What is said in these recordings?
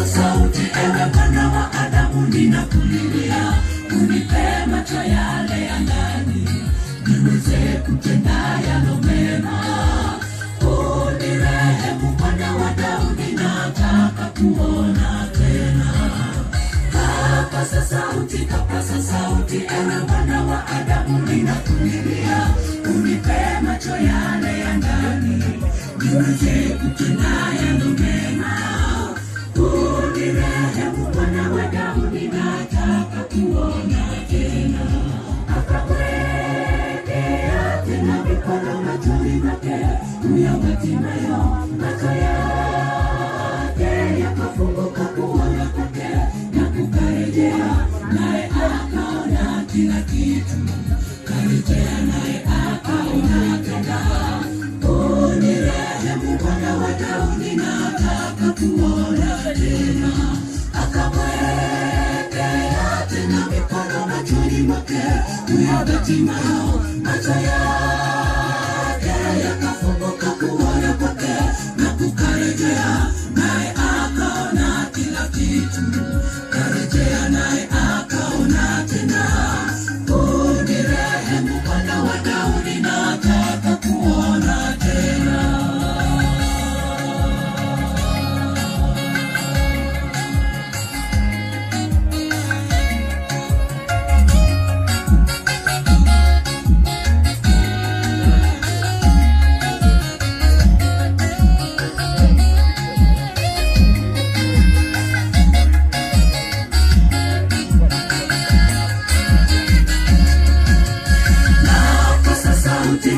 Sauti, ewe mwana wa Adamu, ninakulilia, unipe macho yale ya ndani, niweze kutenda yalo mema. Unirehemu mwana wa Daudi, nataka kuona tena. Kapasa sauti, ewe mwana wa Adamu, ninakulilia, unipe macho yale ya ndani, niweze kutenda yalo mema. Unirehemu mwana wa Daudi, nataka kuona tena. Akamwekea tena mikono machoni mwake, huyo Bartimayo macho yake yakafunguka kuona kwake, na kukarejea naye akaona kila kitu. Karejea naye akaona tena. Unirehemu mwana wa Daudi, nataka kuona tena. Akamwekea tena mikono machoni mwake, huyo Bartimayo macho yake yakafunguka kuona kwake, na kukarejea naye akaona kila kitu. Karejea naye akaona tena. Unirehemu mwana wa Daudi, nataka kuona tena.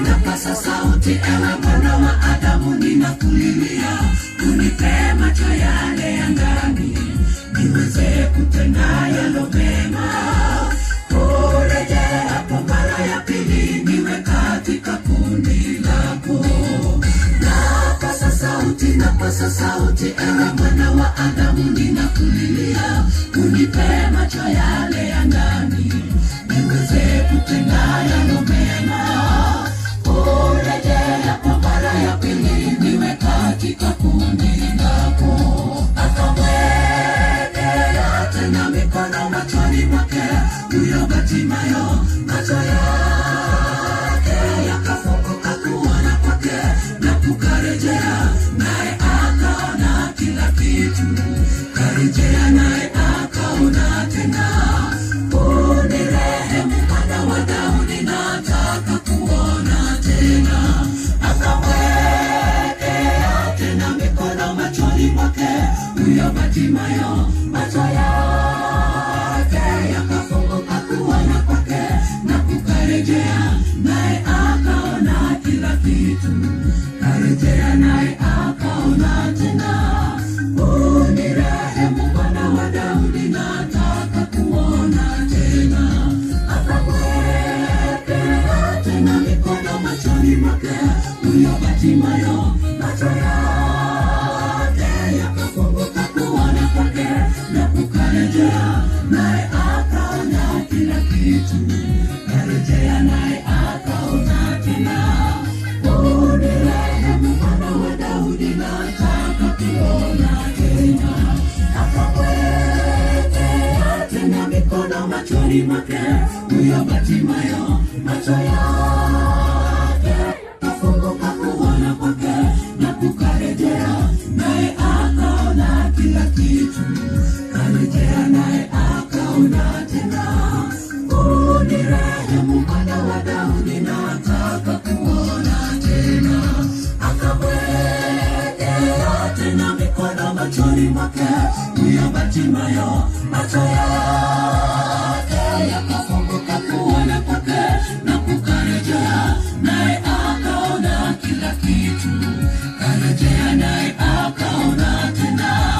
Napasa sauti, ewe mwana wa Adamu, ninakulilia, unipe macho yale ya ndani, niweze kutenda yalo mema. Urejee hapo mara ya pili, niwe katika kundi lako. Napasa sauti, ewe mwana wa Adamu, ninakulilia, unipe macho yale ya ndani, niweze kutenda yalo mema. Urejea kwa mara ya pili, niwe katika kundi lako. Akamwekea tena mikono machoni mwake, huyo Bartimayo macho yake yakafunguka kuona kwake, na kukarejea naye akaona kila kitu. Karejea naye akaona tena. Unirehemu mwana wa Daudi, nataka kuona tena. Akamwekea tena mikono machoni mwake, huyo Bartimayo macho yake yakafunguka kuona kwake, na kukarejea naye akaona kila kitu. Karejea naye akaona tena. Unirehemu mwana wa Daudi, nataka kuona tena. Akamwekea tena mikono machoni mwake, huyo Bartimayo macho yake yakafunguka kuona kwake, na kukarejea naye akaona kila kitu. Karejea naye akaona tena. Unirehemu mwana wa Daudi, nataka kuona tena. Akamwekea tena mikono machoni mwake, huyo Bartimayo macho yake yakafunguka kuona kwake, na kukarejea naye akaona kila kitu. Karejea naye akaona tena. Unirehemu mwana wa Daudi, nataka kuona tena. Akamwekea tena mikono machoni mwake, huyo Bartimayo macho yake yakafunguka kuona kwake, na kukarejea naye akaona kila kitu. Karejea naye akaona tena.